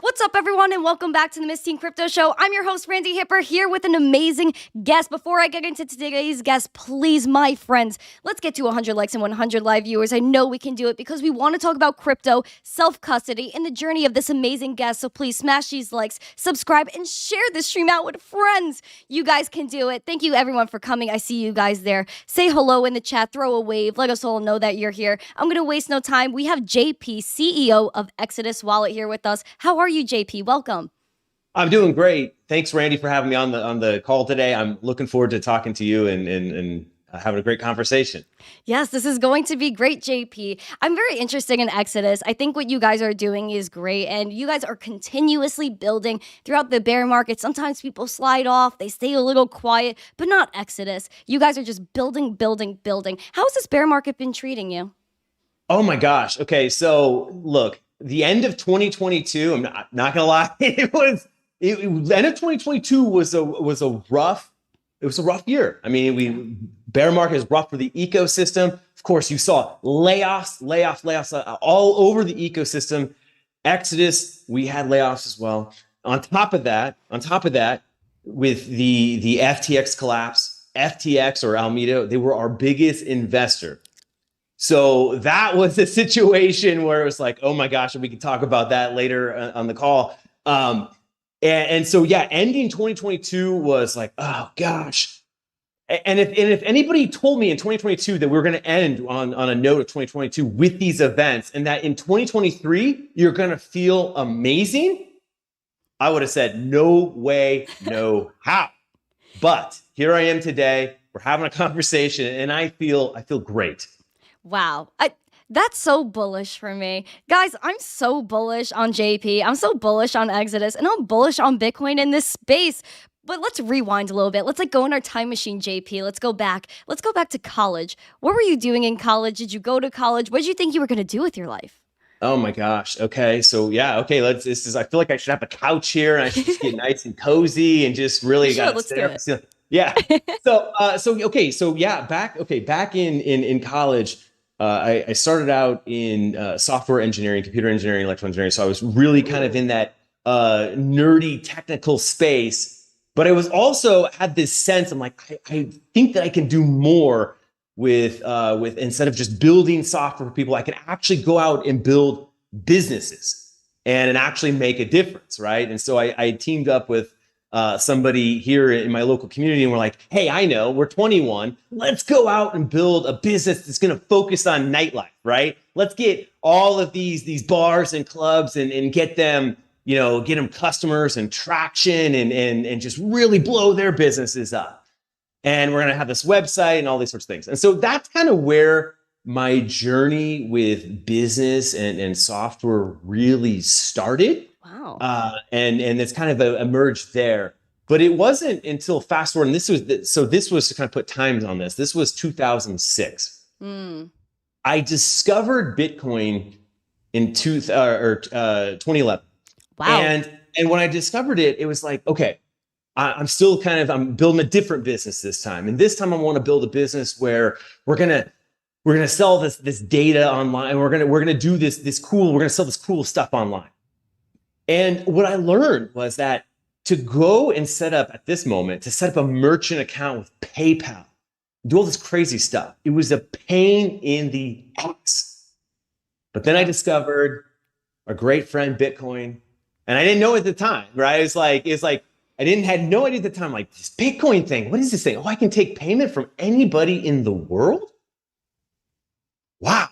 What's up, everyone, and welcome back to the Miss Teen Crypto Show. I'm your host, Randi Hipper, here with an amazing guest. Before I get into today's guest, please, my friends, let's get to 100 likes and 100 live viewers. I know we can do it because we want to talk about crypto, self-custody, and the journey of this amazing guest. So please smash these likes, subscribe, and share this stream out with friends. You guys can do it. Thank you, everyone, for coming. I see you guys there. Say hello in the chat, throw a wave, let us all know that you're here. I'm going to waste no time. We have JP, CEO of Exodus Wallet, here with us. How are you, JP? Welcome. I'm doing great. Thanks, Randy, for having me on the call today. I'm looking forward to talking to you and having a great conversation. Yes, this is going to be great, JP. I'm very interested in Exodus. I think what you guys are doing is great, and you guys are continuously building throughout the bear market. Sometimes people slide off, they stay a little quiet, but not Exodus. You guys are just building, building, building. How has this bear market been treating you? Oh my gosh. Okay, so look, the end of 2022, I'm not gonna lie, the end of 2022 was a rough year. I mean, bear market is rough for the ecosystem. Of course, you saw layoffs all over the ecosystem. Exodus, we had layoffs as well. On top of that, with the FTX collapse, FTX or Alameda, they were our biggest investor. So that was a situation where it was like, oh my gosh, and we can talk about that later on the call. And so, yeah, ending 2022 was like, oh gosh. And if anybody told me in 2022 that we were going to end on a note of 2022 with these events and that in 2023, you're going to feel amazing, I would have said, no way, no how. But here I am today. We're having a conversation and I feel great. Wow. That's so bullish for me. Guys, I'm so bullish on JP. I'm so bullish on Exodus, and I'm bullish on Bitcoin in this space. But let's rewind a little bit. Let's go in our time machine, JP. Let's go back. Let's go back to college. What were you doing in college? Did you go to college? What did you think you were going to do with your life? Oh my gosh. Okay. So yeah. Okay. I feel like I should have a couch here and I should just get nice and cozy and just really let's do it. Yeah. Back in college, I started out in software engineering, computer engineering, electrical engineering. So I was really kind of in that nerdy technical space, but I was also had this sense, I'm like, I think that I can do more with instead of just building software for people, I can actually go out and build businesses and actually make a difference, right? And so I teamed up with somebody here in my local community, and we're like, hey, I know, we're 21. Let's go out and build a business that's going to focus on nightlife, right? Let's get all of these bars and clubs and get them, get them customers and traction and just really blow their businesses up. And we're going to have this website and all these sorts of things. And so that's kind of where my journey with business and software really started. Wow. And it's kind of emerged there, but it wasn't until fast forward. And this was to kind of put times on this. This was 2006. I discovered Bitcoin in 2011. Wow. And when I discovered it, it was like, okay, I'm building a different business this time. And this time I want to build a business where we're gonna sell this data online. We're gonna do we're gonna sell this cool stuff online. And what I learned was that to go and set up a merchant account with PayPal, do all this crazy stuff, it was a pain in the ass. But then I discovered our great friend Bitcoin, and I didn't know at the time, right? It's like I had no idea at the time, like, this Bitcoin thing, what is this thing? Oh, I can take payment from anybody in the world? Wow.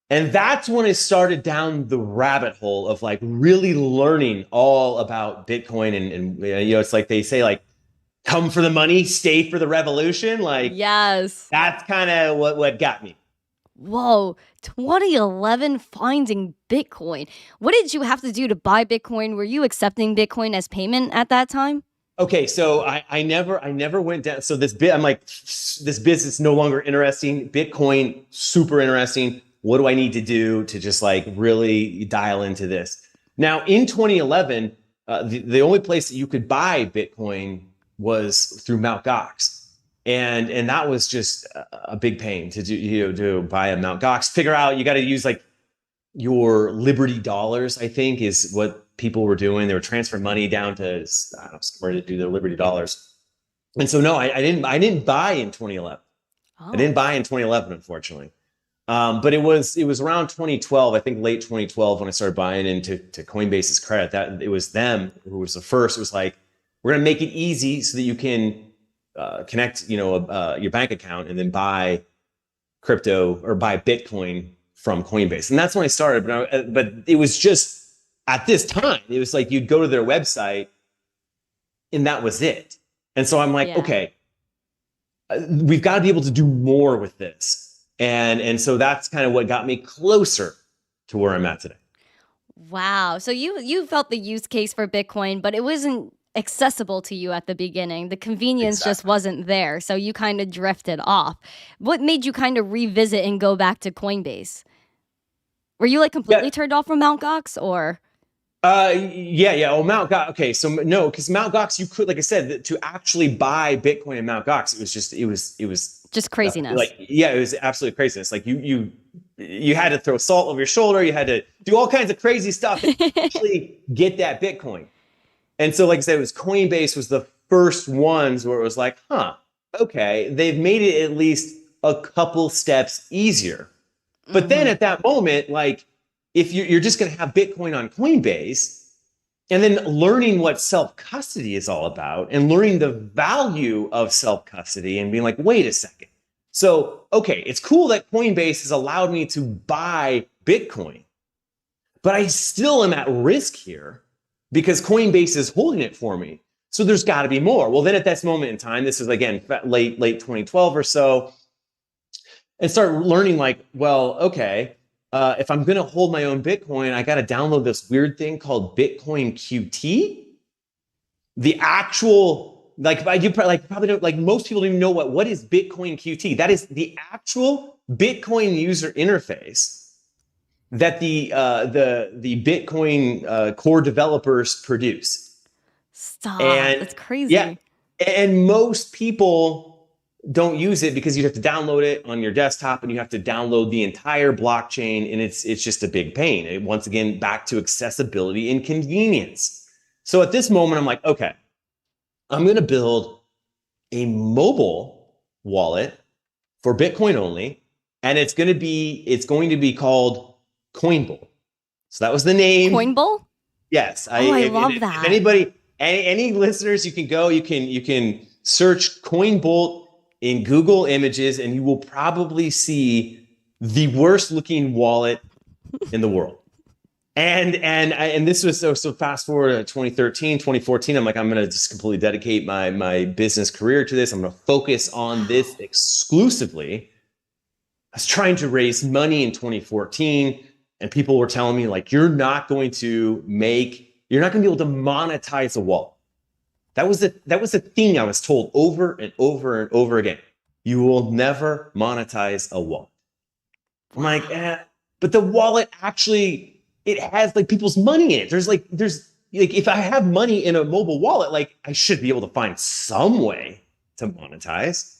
And that's when I started down the rabbit hole of like really learning all about Bitcoin. And it's like they say, like, come for the money, stay for the revolution. Like, yes, that's kind of what got me. Whoa, 2011 finding Bitcoin. What did you have to do to buy Bitcoin? Were you accepting Bitcoin as payment at that time? Okay, so I never went down. So I'm like, this business no longer interesting. Bitcoin, super interesting. What do I need to do to just like really dial into this? Now, in 2011, the only place that you could buy Bitcoin was through Mt. Gox. And that was just a big pain to do, to buy a Mt. Gox. Figure out, you got to use like your Liberty dollars, I think is what people were doing. They were transferring money down to, I don't know, somewhere to do their Liberty Dollars. And so, no, I didn't buy in 2011. I didn't buy in 2011, unfortunately. But it was around 2012, I think late 2012, when I started buying into Coinbase's credit. That it was them who was the first. It was like, we're going to make it easy so that you can connect, your bank account and then buy crypto or buy Bitcoin from Coinbase. And that's when I started. But it was just at this time, it was like you'd go to their website and that was it. And so I'm like, okay, we've got to be able to do more with this. And so that's kind of what got me closer to where I'm at today. Wow. So you felt the use case for Bitcoin, but it wasn't accessible to you at the beginning. The convenience just wasn't there. So you kind of drifted off. What made you kind of revisit and go back to Coinbase? Were you like completely turned off from Mt. Gox or? Yeah. Oh, Mt. Gox. Okay. So no, because Mt. Gox, you could, like I said, to actually buy Bitcoin in Mt. Gox, it was just craziness. It was absolute craziness. Like you had to throw salt over your shoulder. You had to do all kinds of crazy stuff to actually get that Bitcoin. And so, like I said, it was Coinbase was the first ones where it was like, okay, they've made it at least a couple steps easier. But then at that moment, like if you're just going to have Bitcoin on Coinbase and then learning what self-custody is all about and learning the value of self-custody and being like, wait a second. So, okay, it's cool that Coinbase has allowed me to buy Bitcoin, but I still am at risk here because Coinbase is holding it for me. So there's got to be more. Well, then at this moment in time, this is again, late 2012 or so, and start learning like, well, okay, if I'm going to hold my own Bitcoin, I got to download this weird thing called Bitcoin QT. The actual, you probably don't, like most people don't even know what is Bitcoin QT. That is the actual Bitcoin user interface that the Bitcoin core developers produce. Stop. That's crazy. Yeah. And most people don't use it because you have to download it on your desktop and you have to download the entire blockchain, and it's just a big pain. Once again, back to accessibility and convenience. So at this moment, I'm like, okay, I'm going to build a mobile wallet for Bitcoin only, and it's going to be called Coinbolt. So that was the name. Coinbolt? Yes. I love that. If anybody, any listeners, you can search Coinbolt in Google Images, and you will probably see the worst looking wallet in the world. And this was so fast forward to 2013, 2014. I'm like, I'm going to just completely dedicate my business career to this. I'm going to focus on this exclusively. I was trying to raise money in 2014, and people were telling me like, you're not going to be able to monetize a wallet. That was the thing I was told over and over and over again. You will never monetize a wallet. I'm like, but the wallet actually, it has like people's money in it. There's if I have money in a mobile wallet, like I should be able to find some way to monetize.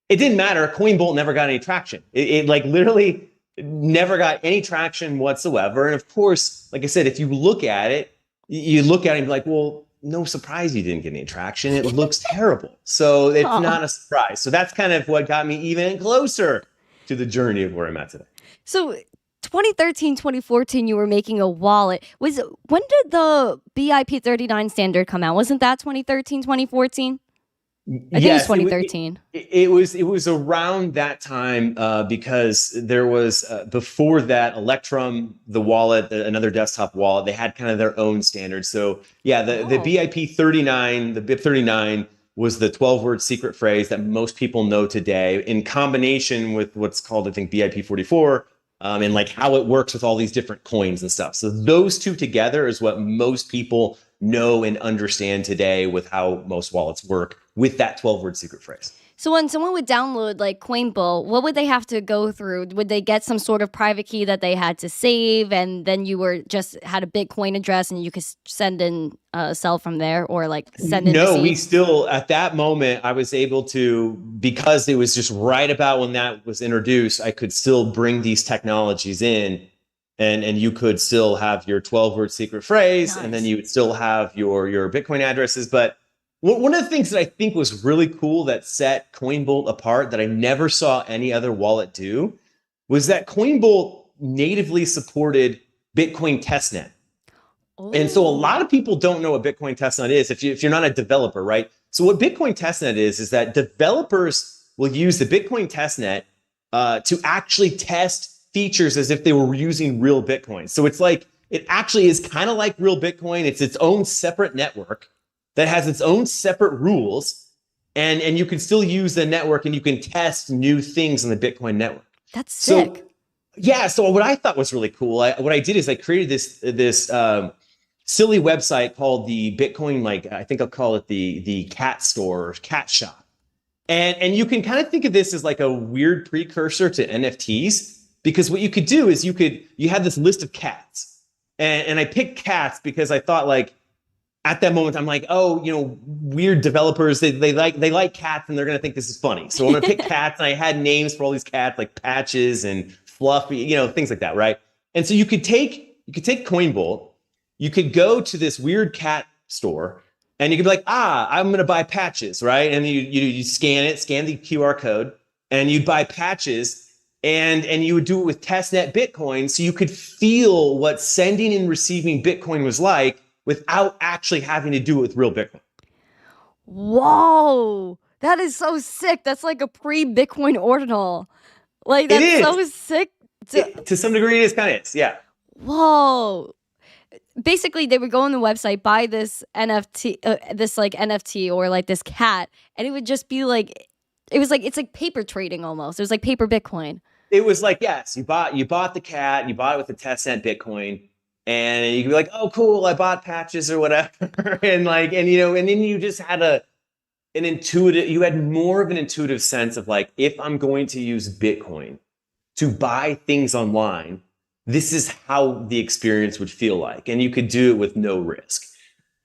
It didn't matter. Coinbolt never got any traction. It like literally never got any traction whatsoever. And of course, like I said, if you look at it and be like, well, no surprise you didn't get any traction. It looks terrible. So it's not a surprise. So that's kind of what got me even closer to the journey of where I'm at today. So 2013, 2014, you were making a wallet. When did the BIP 39 standard come out? Wasn't that 2013, 2014? I think it was 2013. It was around that time because there was before that Electrum, the wallet, another desktop wallet, they had kind of their own standards. So yeah, the BIP 39, the BIP 39 was the 12-word secret phrase that most people know today in combination with what's called, I think, BIP 44 and like how it works with all these different coins and stuff. So those two together is what most people know and understand today with how most wallets work with that 12-word secret phrase. So when someone would download like Coinbolt, what would they have to go through? Would they get some sort of private key that they had to save, and then you had a Bitcoin address and you could send in sell from there, or like send in? No, we still at that moment I was able to, because it was just right about when that was introduced, I could still bring these technologies in and you could still have your 12-word secret phrase, and then Nice. you would still have your Bitcoin addresses. But one of the things that I think was really cool that set Coinbolt apart that I never saw any other wallet do was that Coinbolt natively supported Bitcoin Testnet. And so a lot of people don't know what Bitcoin Testnet is if you're not a developer, right? So what Bitcoin Testnet is that developers will use the Bitcoin Testnet to actually test features as if they were using real Bitcoin. So it's like, it actually is kind of like real Bitcoin. It's its own separate network that has its own separate rules. And you can still use the network and you can test new things on the Bitcoin network. That's sick. So, yeah. So what I thought was really cool, what I did is I created this silly website called the Bitcoin, like I think I'll call it the cat store or cat shop. And you can kind of think of this as like a weird precursor to NFTs, because what you could do is you had this list of cats. And I picked cats because I thought, like, at that moment, I'm like, oh, weird developers, they like cats and they're going to think this is funny. So I'm going to pick cats, and I had names for all these cats, like Patches and Fluffy, things like that, right? And so you could take Coinbolt, you could go to this weird cat store, and you could be like, I'm going to buy Patches, right? And you scan the QR code, and you'd buy Patches, and you would do it with Testnet Bitcoin, so you could feel what sending and receiving Bitcoin was like without actually having to do it with real Bitcoin. Whoa, that is so sick. That's like a pre-Bitcoin ordinal. Like, that's so sick. To some degree, it is kind of, yeah. Whoa. Basically, they would go on the website, buy this NFT, NFT or like this cat, and it would just be like, it's like paper trading almost. It was like paper Bitcoin. It was like, yes, you bought the cat, you bought it with the Testnet Bitcoin, and you could be like, oh, cool, I bought Patches or whatever, and then you just had you had more of an intuitive sense of like, if I'm going to use Bitcoin to buy things online, this is how the experience would feel like, and you could do it with no risk.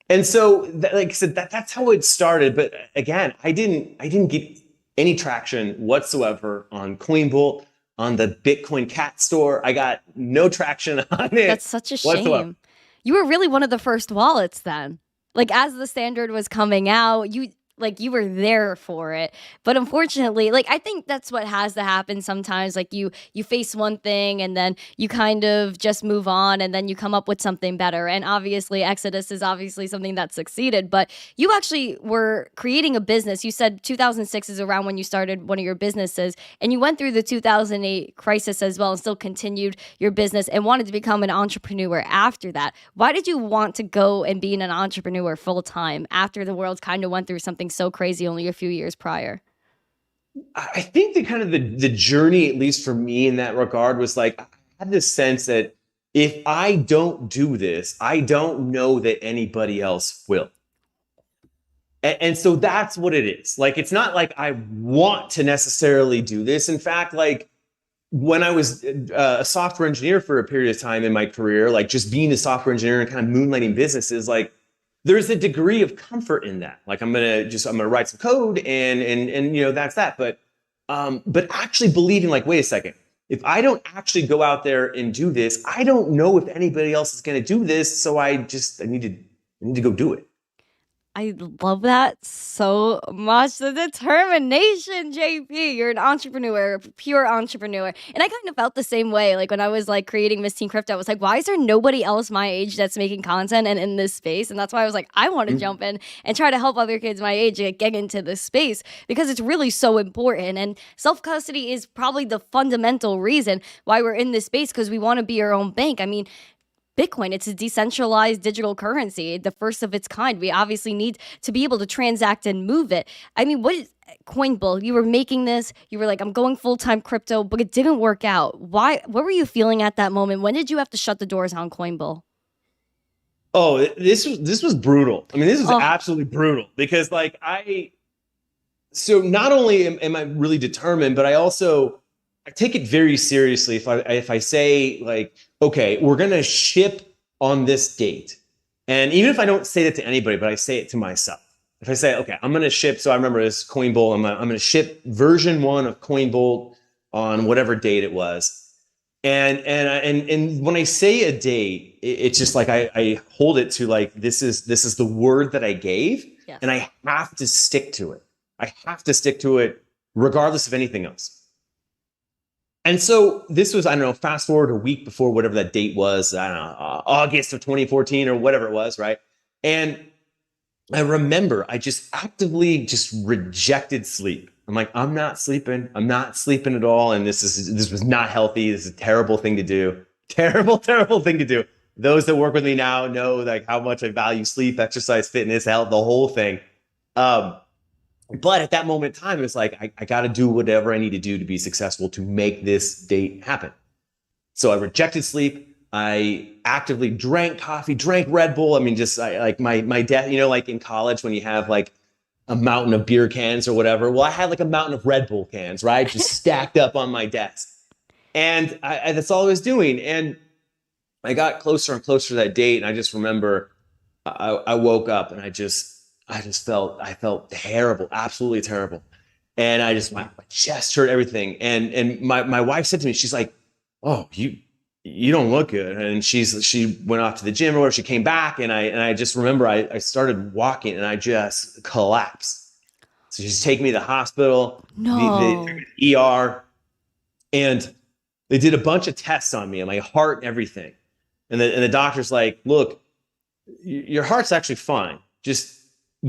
And so, like I said, that's how it started. But again, I didn't get any traction whatsoever on Coinbolt, on the Bitcoin cat store. I got no traction on it. That's such a whatsoever. shame. You were really one of the first wallets then. Like, as the standard was coming out, you were there for it. But unfortunately, like, I think that's what has to happen sometimes. Like, you face one thing and then you kind of just move on, and then you come up with something better. And obviously Exodus is obviously something that succeeded, but you actually were creating a business. You said 2006 is around when you started one of your businesses, and you went through the 2008 crisis as well and still continued your business and wanted to become an entrepreneur after that. Why did you want to go and be an entrepreneur full time after the world kind of went through something so crazy only a few years prior? I think the journey, at least for me in that regard, was like, I had this sense that if I don't do this, I don't know that anybody else will. And so that's what it is. Like, it's not like I want to necessarily do this. In fact, like, when I was a software engineer for a period of time in my career, like just being a software engineer and kind of moonlighting businesses, like, there's a degree of comfort in that. Like, I'm gonna write some code and that's that. But actually believing, like, wait a second, if I don't actually go out there and do this, I don't know if anybody else is gonna do this. So I need to go do it. I love that so much. The determination, JP. You're an entrepreneur, a pure entrepreneur. And I kind of felt the same way. Like, when I was like creating Miss Teen Crypto, I was like, why is there nobody else my age that's making content and in this space? And that's why I was like, I want to jump in and try to help other kids my age get into this space, because it's really so important. And self-custody is probably the fundamental reason why we're in this space, because we want to be our own bank. I mean, Bitcoin, it's a decentralized digital currency, the first of its kind. We obviously need to be able to transact and move it. I mean, what is Coinbolt? You were making this, you were like, I'm going full-time crypto, but it didn't work out. Why? What were you feeling at that moment? When did you have to shut the doors on Coinbolt? Oh, this was brutal. I mean, this was absolutely brutal, because like so not only am I really determined, but I take it very seriously. If I say, like, okay, we're going to ship on this date. And even if I don't say that to anybody, but I say it to myself. If I say, okay, I'm going to ship. So I remember this Coinbolt. I'm going to ship version 1 of Coinbolt on whatever date it was. And when I say a date, it's just like I hold it to like this is the word that I gave, Yes. and I have to stick to it. I have to stick to it regardless of anything else. And so this was, I don't know, fast forward a week before whatever that date was, I don't know, August of 2014 or whatever it was, right? And I remember I just actively just rejected sleep. I'm like, I'm not sleeping. I'm not sleeping at all. And this was not healthy. This is a terrible thing to do. Terrible, terrible thing to do. Those that work with me now know like how much I value sleep, exercise, fitness, health, the whole thing. But at that moment in time, it's like, I got to do whatever I need to do to be successful to make this date happen. So I rejected sleep. I actively drank coffee, drank Red Bull. I mean, just like my dad, like in college when you have like a mountain of beer cans or whatever. Well, I had like a mountain of Red Bull cans, right? Just stacked up on my desk. And that's all I was doing. And I got closer and closer to that date. And I just remember I woke up and I felt terrible, absolutely terrible. And my chest hurt, everything. And my wife said to me, she's like, "Oh, you don't look good." And she went off to the gym or whatever. She came back and I just remember I started walking and I just collapsed. So she's taking me to the hospital, the ER, and they did a bunch of tests on me and my heart and everything. And the doctor's like, "Look, your heart's actually fine. Just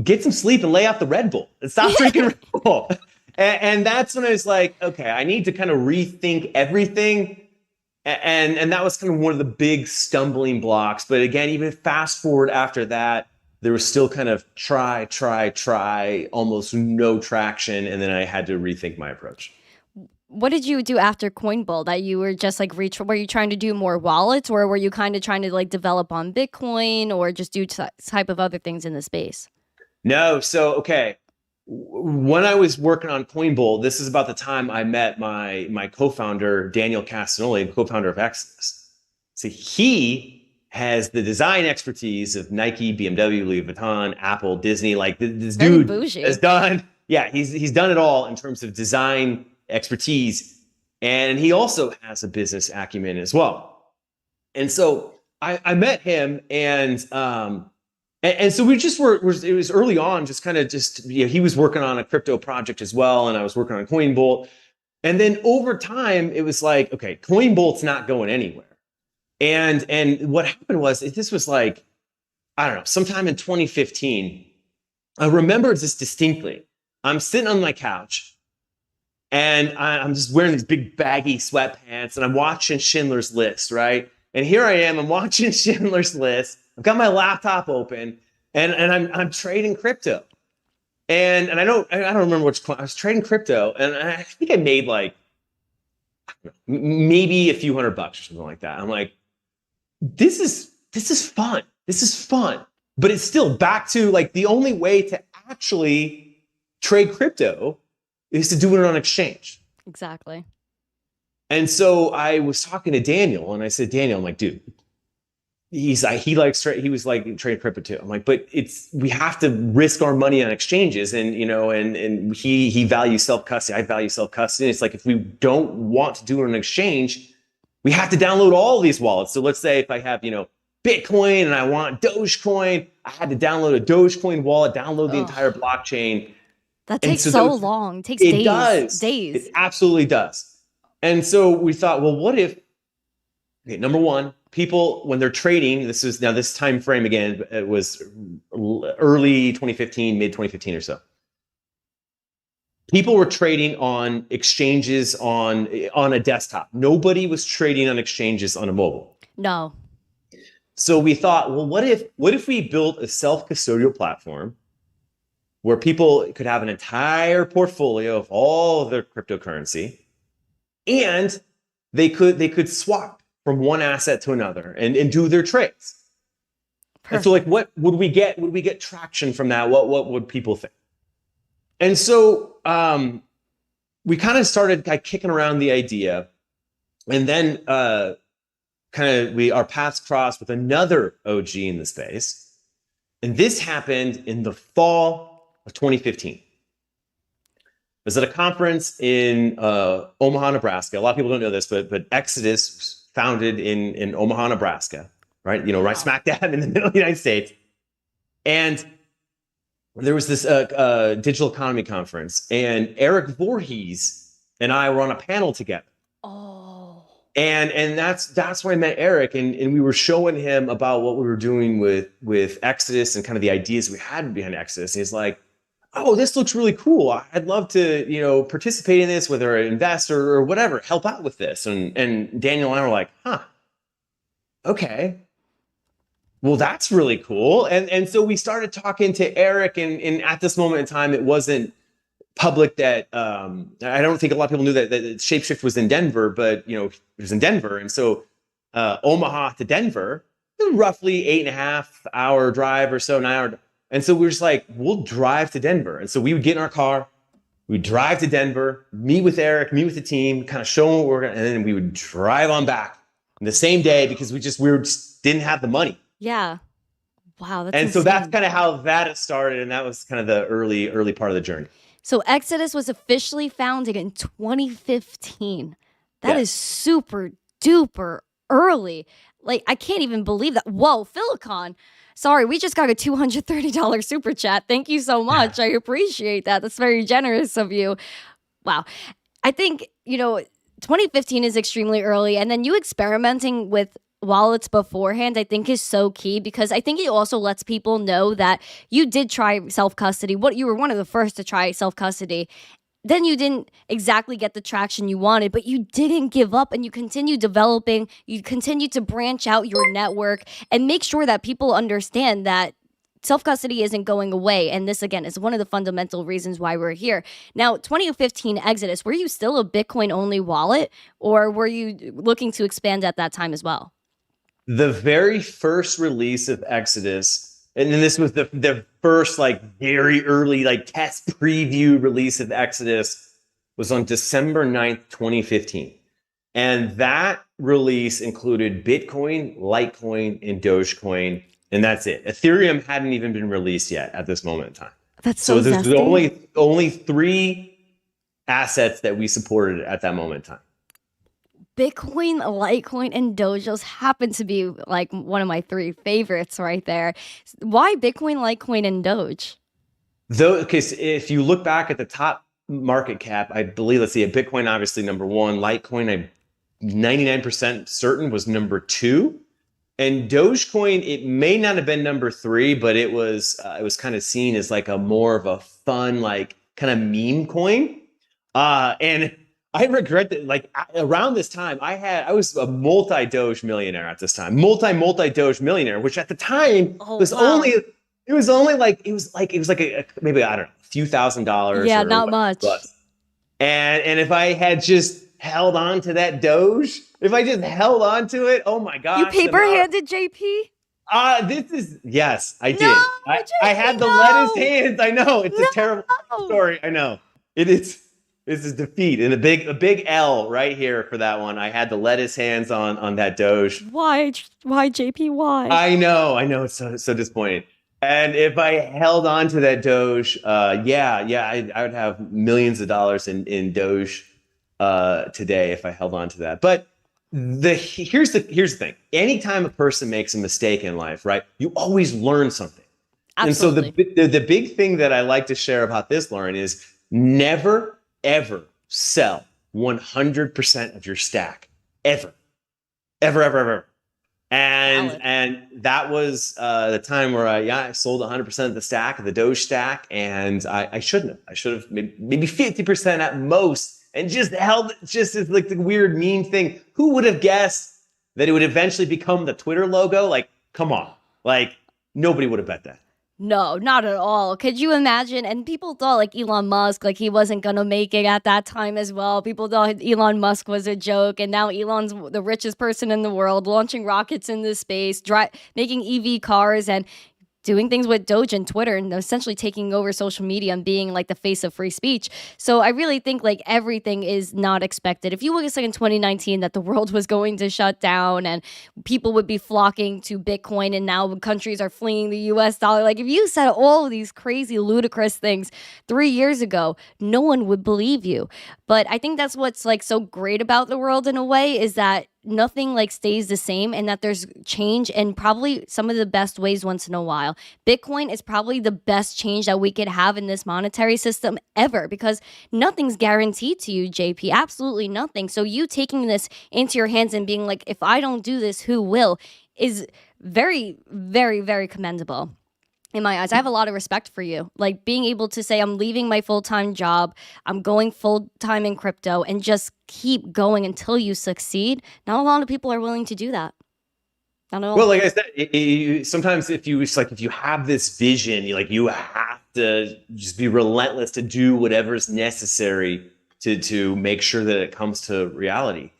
get some sleep and lay off the Red Bull and stop drinking Red Bull." And that's when I was like, okay, I need to kind of rethink everything. And that was kind of one of the big stumbling blocks. But again, even fast forward after that, there was still kind of try, almost no traction. And then I had to rethink my approach. What did you do after coinbolt? That you were just like were you trying to do more wallets, or were you kind of trying to like develop on Bitcoin or just do type of other things in the space? No. So, okay. When I was working on coinbolt, this is about the time I met my co-founder, Daniel Castanoli, co-founder of Exodus. So he has the design expertise of Nike, BMW, Louis Vuitton, Apple, Disney. Like this Very dude bougie. has done, yeah, he's done it all in terms of design expertise. And he also has a business acumen as well. And so I met him and so we just it was early on, just kind of he was working on a crypto project as well. And I was working on coinbolt. And then over time, it was like, okay, coinbolt's not going anywhere. And what happened was, this was like, I don't know, sometime in 2015, I remember this distinctly. I'm sitting on my couch and I'm just wearing these big baggy sweatpants and I'm watching Schindler's List, right? And here I am, I'm watching Schindler's List. I've got my laptop open and I'm trading crypto. And I don't remember which I was trading crypto and I think I made like maybe a few $100 or something like that. I'm like, this is fun. This is fun. But it's still back to like the only way to actually trade crypto is to do it on exchange. Exactly. And so I was talking to Daniel and I said, Daniel, I'm like, dude, he was like trading crypto too. I'm like, but we have to risk our money on exchanges and, and he values self-custody. I value self-custody. It's like, if we don't want to do it on an exchange, we have to download all these wallets. So let's say if I have, Bitcoin and I want Dogecoin, I had to download a Dogecoin wallet, download the entire blockchain. That takes so long. It takes days. Does. Days. It absolutely does. And so we thought, well, what if, okay, number one, people, when they're trading, this time frame again, it was early 2015, mid 2015 or so. People were trading on exchanges on a desktop. Nobody was trading on exchanges on a mobile. No. So we thought, well, what if we built a self-custodial platform where people could have an entire portfolio of all of their cryptocurrency, and they could swap from one asset to another and do their trades. Perfect. And so, like, what would we get? Would we get traction from that? What would people think? And so we kind of started kicking around the idea, and then our paths crossed with another OG in the space, and this happened in the fall of 2015. was at a conference in Omaha, Nebraska. A lot of people don't know this, but Exodus was founded in Omaha, Nebraska, right? You know, right smack dab in the middle of the United States. And there was this digital economy conference, and Eric Voorhees and I were on a panel together. Oh. And that's where I met Eric, and we were showing him about what we were doing with Exodus and kind of the ideas we had behind Exodus. And he's like, "Oh, this looks really cool. I'd love to, participate in this, whether an investor or whatever, help out with this." And Daniel and I were like, "Huh, okay. Well, that's really cool." And so we started talking to Eric, and at this moment in time, it wasn't public that I don't think a lot of people knew that Shapeshift was in Denver, but it was in Denver. And so Omaha to Denver, roughly 8.5-hour drive or so, 9 hour. And so we were just like, we'll drive to Denver. And so we would get in our car, we'd drive to Denver, meet with Eric, meet with the team, kind of show them what we're going to, and then we would drive on back the same day because we just didn't have the money. Yeah. Wow. That's and insane. so that's kind of how that started. And that was kind of the early part of the journey. So Exodus was officially founded in 2015. That is super duper early. Like, I can't even believe that. Whoa, Philicon. Sorry, we just got a $230 super chat. Thank you so much. I appreciate that. That's very generous of you. Wow. I think, 2015 is extremely early. And then you experimenting with wallets beforehand, I think, is so key, because I think it also lets people know that you did try self-custody. You were one of the first to try self-custody. Then you didn't exactly get the traction you wanted, but you didn't give up, and you continue developing. You continue to branch out your network and make sure that people understand that self-custody isn't going away. And this, again, is one of the fundamental reasons why we're here. Now, 2015 Exodus, were you still a Bitcoin-only wallet, or were you looking to expand at that time as well? The very first release of Exodus, and then this was the first very early test preview release of Exodus, was on December 9th, 2015. And that release included Bitcoin, Litecoin, and Dogecoin, and that's it. Ethereum hadn't even been released yet at this moment in time. That's so there's only 3 assets that we supported at that moment in time. Bitcoin, Litecoin, and Doge happen to be one of my 3 favorites right there. Why Bitcoin, Litecoin, and Doge? Because if you look back at the top market cap, I believe, let's see, Bitcoin obviously number 1, Litecoin, I'm 99% certain was number 2, and Dogecoin, it may not have been number 3, but it was kind of seen as a more of a fun kind of meme coin, and I regret that. Around this time, I was a multi-Doge millionaire at this time, multi-Doge millionaire, which at the time was only maybe, I don't know, a few $1,000s. Yeah, not much. And if I had just held on to that Doge, if I just held on to it, oh my gosh! You paper-handed JP? Yes, I did. No, I had the lettuce hands. I know it's a terrible story. I know it is. This is defeat, and a big L right here for that one. I had the lettuce hands on that Doge. Why JP? Why? I know. It's so disappointing. And if I held on to that Doge, I would have millions of dollars in Doge today if I held on to that. But here's the thing. Anytime a person makes a mistake in life, right, you always learn something. Absolutely. And so the big thing that I like to share about this, Lauren, is never ever sell 100% of your stack, ever. And that was the time where I sold 100% of the stack, of the Doge stack, and I shouldn't have. I should have maybe 50% at most, and just held it just as the weird meme thing. Who would have guessed that it would eventually become the Twitter logo? Come on, nobody would have bet that. No, not at all. Could you imagine? And people thought Elon Musk, he wasn't going to make it at that time as well. People thought Elon Musk was a joke. And now Elon's the richest person in the world, launching rockets into space, making EV cars. And doing things with Doge and Twitter and essentially taking over social media and being like the face of free speech. So I really think like everything is not expected. If you look at like in 2019 that the world was going to shut down and people would be flocking to Bitcoin and now countries are fleeing the US dollar, like if you said all of these crazy ludicrous things 3 years ago, no one would believe you. But I think that's what's like so great about the world in a way, is that nothing like stays the same and that there's change, and probably some of the best ways once in a while. Bitcoin is probably the best change that we could have in this monetary system ever, because nothing's guaranteed to you, JP. Absolutely nothing. So you taking this into your hands and being like, if I don't do this, who will, is very, very, very commendable. In my eyes, I have a lot of respect for you. Like being able to say, I'm leaving my full-time job, I'm going full-time in crypto, and just keep going until you succeed. Not a lot of people are willing to do that. Not at all. Well, like I said, sometimes if you have this vision, you have to just be relentless to do whatever's necessary to make sure that it comes to reality.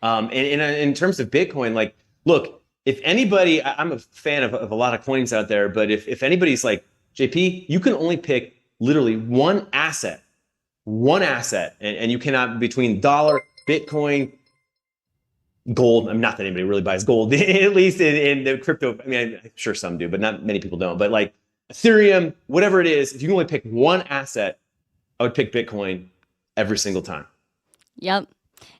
And in terms of Bitcoin, like, look, if anybody, I'm a fan of a lot of coins out there, but if anybody's like, JP, you can only pick literally one asset, and you cannot, between dollar, Bitcoin, gold. I'm not that anybody really buys gold, at least in the crypto. I mean, I'm sure some do, but not many people don't. But like Ethereum, whatever it is, if you can only pick one asset, I would pick Bitcoin every single time. Yep.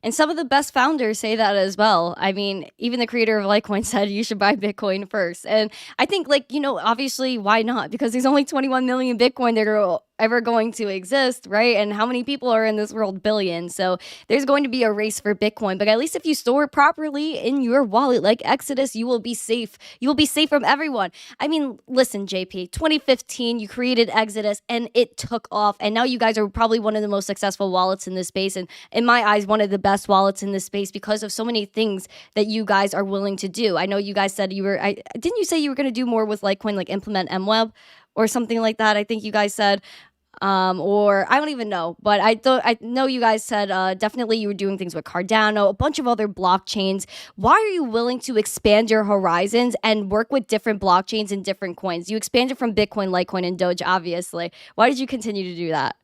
And some of the best founders say that as well. I mean, even the creator of Litecoin said you should buy Bitcoin first. And I think, like, obviously, why not? Because there's only 21 million Bitcoin that are ever going to exist, right? And how many people are in this world? Billions. So there's going to be a race for Bitcoin. But at least if you store it properly in your wallet, like Exodus, you will be safe. You will be safe from everyone. I mean, listen, JP, 2015, you created Exodus and it took off. And now you guys are probably one of the most successful wallets in this space. And in my eyes, one of the best wallets in this space because of so many things that you guys are willing to do. I know you guys said didn't you say you were going to do more with Litecoin, like implement MWeb or something like that? I think you guys said, or I don't even know, but I know you guys said definitely you were doing things with Cardano, a bunch of other blockchains. Why are you willing to expand your horizons and work with different blockchains and different coins? You expanded from Bitcoin, Litecoin, and Doge, obviously. Why did you continue to do that?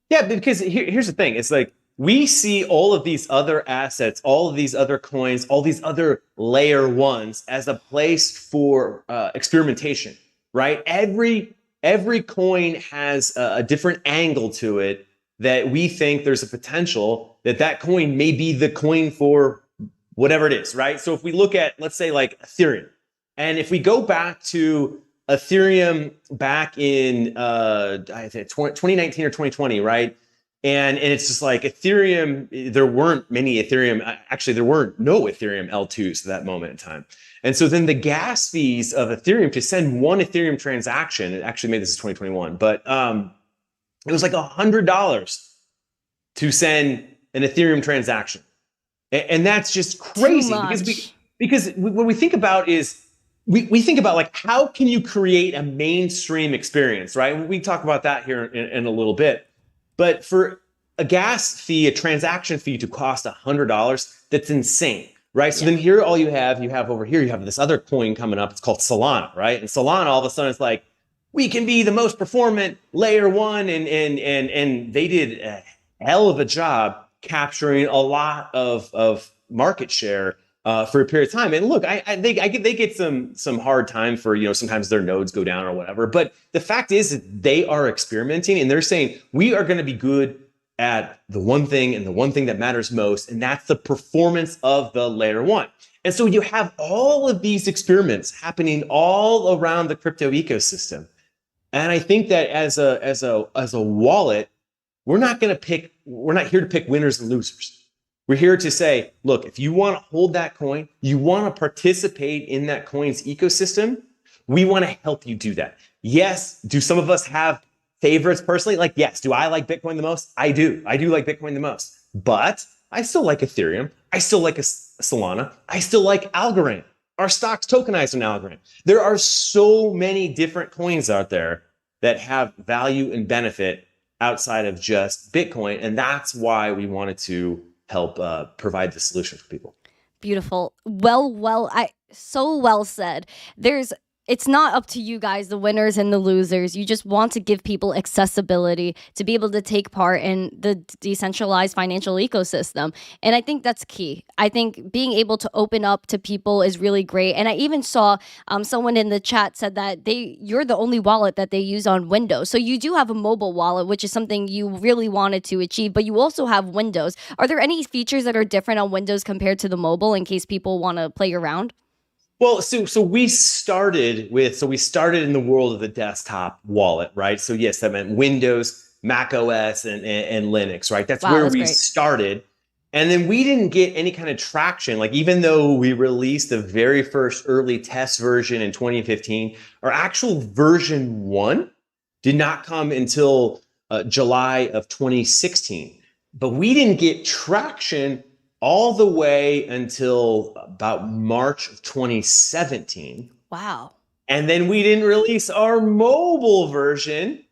Yeah, because here's the thing. It's like, we see all of these other assets, all of these other coins, all these other layer ones as a place for experimentation, right? Every coin has a different angle to it that we think there's a potential that coin may be the coin for whatever it is, right? So if we look at, let's say, like Ethereum, and if we go back to Ethereum back in I think 2019 or 2020, right? And it's just like Ethereum, there weren't many Ethereum, actually there weren't no Ethereum L2s at that moment in time. And so then the gas fees of Ethereum to send one Ethereum transaction, it actually made this in 2021, but it was like $100 to send an Ethereum transaction. And that's just crazy because what we think about is, we think about like, how can you create a mainstream experience, right? We talk about that here in a little bit. But for a gas fee, a transaction fee to cost $100, that's insane, right? So then here, all you have over here, you have this other coin coming up. It's called Solana, right? And Solana, all of a sudden, it's like, we can be the most performant layer one, and they did a hell of a job capturing a lot of market share for a period of time. And look, they get some hard time for, sometimes their nodes go down or whatever. But the fact is that they are experimenting and they're saying, we are going to be good at the one thing and the one thing that matters most. And that's the performance of the layer one. And so you have all of these experiments happening all around the crypto ecosystem. And I think that as a wallet, we're not here to pick winners and losers. We're here to say, look, if you want to hold that coin, you want to participate in that coin's ecosystem, we want to help you do that. Yes, do some of us have favorites personally? Like, yes, do I like Bitcoin the most? I do. I do like Bitcoin the most. But I still like Ethereum. I still like Solana. I still like Algorand. Our stock's tokenized on Algorand. There are so many different coins out there that have value and benefit outside of just Bitcoin. And that's why we wanted to help provide the solution for people. Beautiful. So well said. it's not up to you guys, the winners and the losers. You just want to give people accessibility to be able to take part in the decentralized financial ecosystem. And I think that's key. I think being able to open up to people is really great. And I even saw someone in the chat said that you're the only wallet that they use on Windows. So you do have a mobile wallet, which is something you really wanted to achieve, but you also have Windows. Are there any features that are different on Windows compared to the mobile in case people want to play around? Well, so we started in the world of the desktop wallet, right? So yes, that meant Windows, Mac OS, and Linux, right? That's where we started. And then we didn't get any kind of traction. Like, even though we released the very first early test version in 2015, our actual version 1 did not come until July of 2016. But we didn't get traction all the way until about March of 2017. Wow. And then we didn't release our mobile version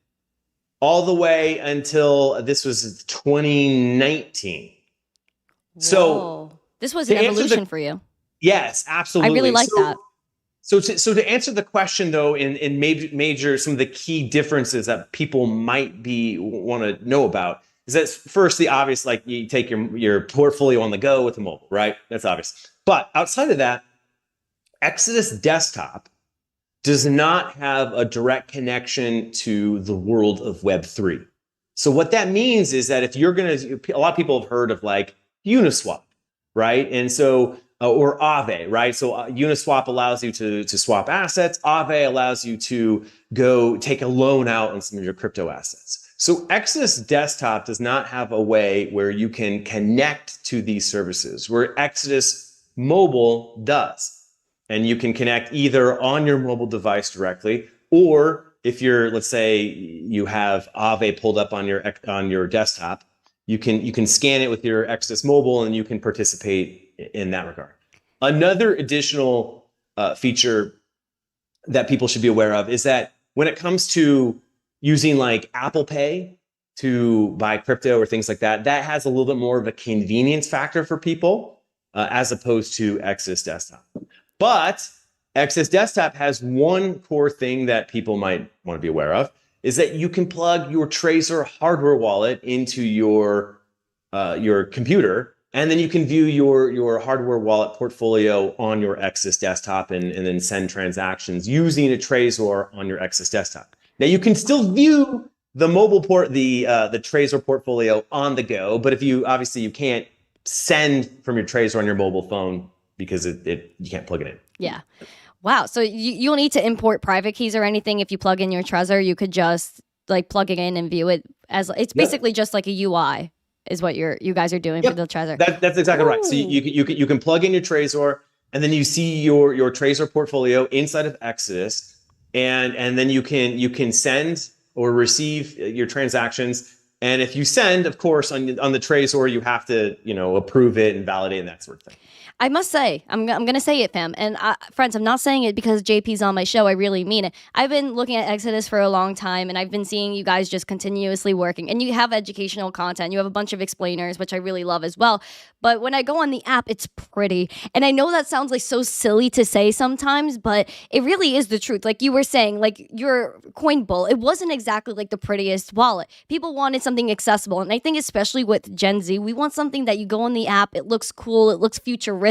all the way until this was 2019. Whoa. So this was an evolution for you. Yes, absolutely. I really like that. So to answer the question, though, in major some of the key differences that people might want to know about is that first, the obvious, like you take your portfolio on the go with the mobile, right? That's obvious. But outside of that, Exodus Desktop does not have a direct connection to the world of Web3. So what that means is that if you're a lot of people have heard of like Uniswap, right? And so, or Aave, right? So Uniswap allows you to swap assets. Aave allows you to go take a loan out on some of your crypto assets. So Exodus Desktop does not have a way where you can connect to these services, where Exodus Mobile does. And you can connect either on your mobile device directly, or if let's say you have Aave pulled up on your desktop, you can scan it with your Exodus Mobile and you can participate in that regard. Another additional feature that people should be aware of is that when it comes to using like Apple Pay to buy crypto or things like that, that has a little bit more of a convenience factor for people as opposed to Exodus Desktop. But Exodus Desktop has one core thing that people might want to be aware of, is that you can plug your Trezor hardware wallet into your computer, and then you can view your hardware wallet portfolio on your Exodus Desktop and then send transactions using a Trezor on your Exodus Desktop. Now you can still view the mobile the Trezor portfolio on the go, but you can't send from your Trezor on your mobile phone because you can't plug it in. Yeah. Wow. So you don't need to import private keys or anything. If you plug in your Trezor, you could just like plug it in and view it as it's basically just like a UI is what you guys are doing for the Trezor. That's exactly right. So you can plug in your Trezor, and then you see your Trezor portfolio inside of Exodus. And then you can send or receive your transactions. And if you send, of course, on the Trezor, you have to approve it and validate and that sort of thing. I must say, I'm going to say it, fam. And friends, I'm not saying it because JP's on my show. I really mean it. I've been looking at Exodus for a long time, and I've been seeing you guys just continuously working. And you have educational content. You have a bunch of explainers, which I really love as well. But when I go on the app, it's pretty. And I know that sounds like so silly to say sometimes, but it really is the truth. Like you were saying, like your coinbolt, it wasn't exactly like the prettiest wallet. People wanted something accessible. And I think especially with Gen Z, we want something that you go on the app, it looks cool, it looks futuristic.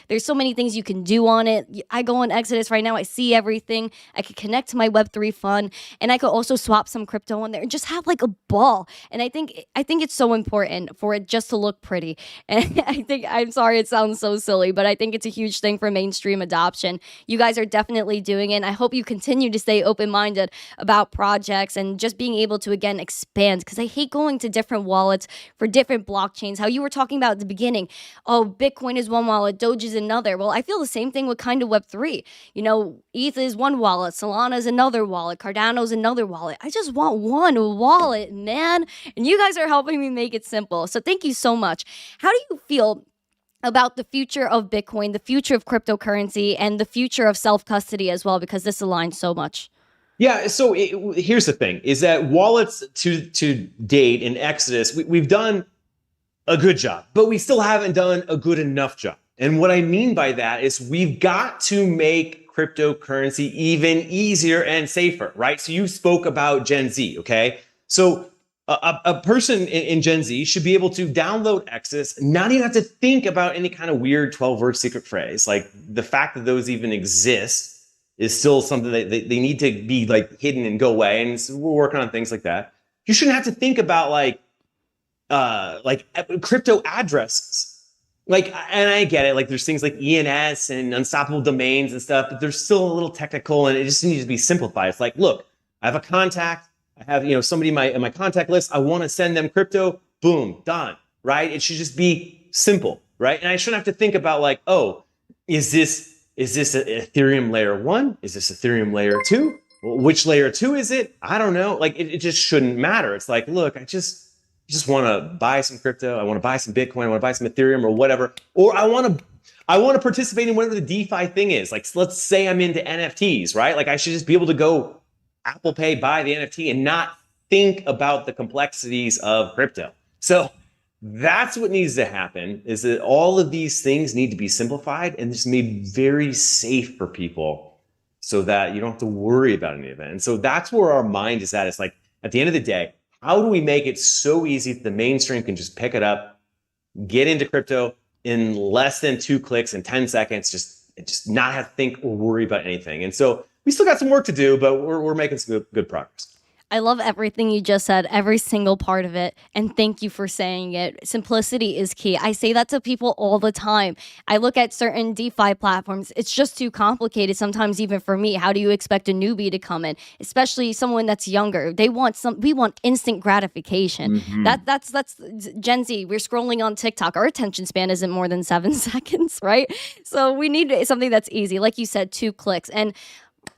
There's so many things you can do on it. I go on Exodus right now, I see everything. I could connect to my Web3 fund, and I could also swap some crypto on there and just have like a ball. And I think it's so important for it just to look pretty. And I'm sorry it sounds so silly, but I think it's a huge thing for mainstream adoption. You guys are definitely doing it, and I hope you continue to stay open-minded about projects and just being able to, again, expand, because I hate going to different wallets for different blockchains. How you were talking about at the beginning, oh, Bitcoin is one wallet, Doge is another. Well, I feel the same thing with kind of Web3. ETH is one wallet, Solana is another wallet, Cardano is another wallet. I just want one wallet, man. And you guys are helping me make it simple. So thank you so much. How do you feel about the future of Bitcoin, the future of cryptocurrency, and the future of self-custody as well, because this aligns so much? Yeah, so here's the thing, is that wallets to date in Exodus, we've done a good job, but we still haven't done a good enough job. And what I mean by that is we've got to make cryptocurrency even easier and safer, right? So you spoke about Gen Z, okay? So a person in Gen Z should be able to download Exodus, not even have to think about any kind of weird 12-word secret phrase. Like the fact that those even exist is still something that they need to be like hidden and go away. And so we're working on things like that. You shouldn't have to think about like crypto addresses. Like, and I get it, like there's things like ENS and unstoppable domains and stuff, but they're still a little technical and it just needs to be simplified. It's like, look, I have a contact, I have, somebody in my contact list, I want to send them crypto, boom, done, right? It should just be simple, right? And I shouldn't have to think about like, oh, is this Ethereum layer 1? Is this Ethereum layer 2? Which layer 2 is it? I don't know. Like it just shouldn't matter. It's like, look, I just want to buy some crypto. I want to buy some Bitcoin. I want to buy some Ethereum or whatever. Or I want to participate in whatever the DeFi thing is. Like, let's say I'm into NFTs, right? Like I should just be able to go Apple Pay, buy the NFT and not think about the complexities of crypto. So that's what needs to happen, is that all of these things need to be simplified and just made very safe for people so that you don't have to worry about any of it. And so that's where our mind is at. It's like, at the end of the day, how do we make it so easy that the mainstream can just pick it up, get into crypto in less than 2 clicks in 10 seconds, just not have to think or worry about anything? And so we still got some work to do, but we're making some good progress. I love everything you just said, every single part of it. And thank you for saying it. Simplicity is key. I say that to people all the time. I look at certain DeFi platforms. It's just too complicated sometimes, even for me. How do you expect a newbie to come in, especially someone that's younger? We want instant gratification. Mm-hmm. That's Gen Z. We're scrolling on TikTok. Our attention span isn't more than 7 seconds, right? So we need something that's easy. Like you said, 2 clicks. And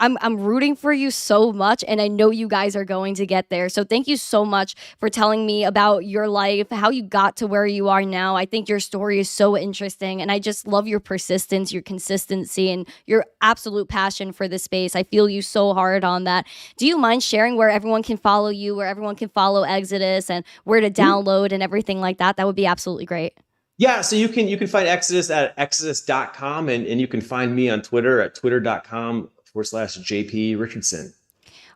I'm rooting for you so much, and I know you guys are going to get there. So thank you so much for telling me about your life, how you got to where you are now. I think your story is so interesting, and I just love your persistence, your consistency, and your absolute passion for the space. I feel you so hard on that. Do you mind sharing where everyone can follow you, where everyone can follow Exodus, and where to download and everything like that? That would be absolutely great. Yeah, so you can find Exodus at exodus.com, and you can find me on Twitter at twitter.com/JP Richardson.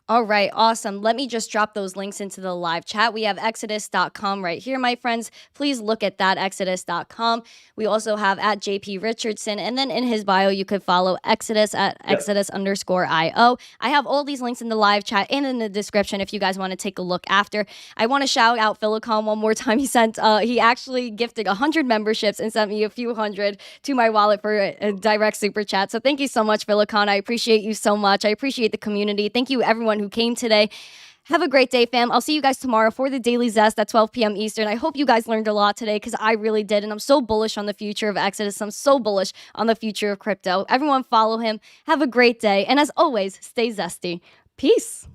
All right, awesome. Let me just drop those links into the live chat. We have exodus.com right here, my friends. Please look at that, exodus.com. We also have at JP Richardson. And then in his bio, you could follow Exodus at Exodus_IO. I have all these links in the live chat and in the description if you guys want to take a look after. I want to shout out Philicon one more time. He actually gifted 100 memberships and sent me a few hundred to my wallet for a direct super chat. So thank you so much, Philicon. I appreciate you so much. I appreciate the community. Thank you, everyone who came today. Have a great day, fam. I'll see you guys tomorrow for the Daily Zest at 12 p.m. Eastern. I hope you guys learned a lot today because I really did. And I'm so bullish on the future of Exodus. I'm so bullish on the future of crypto. Everyone follow him. Have a great day. And as always, stay zesty. Peace.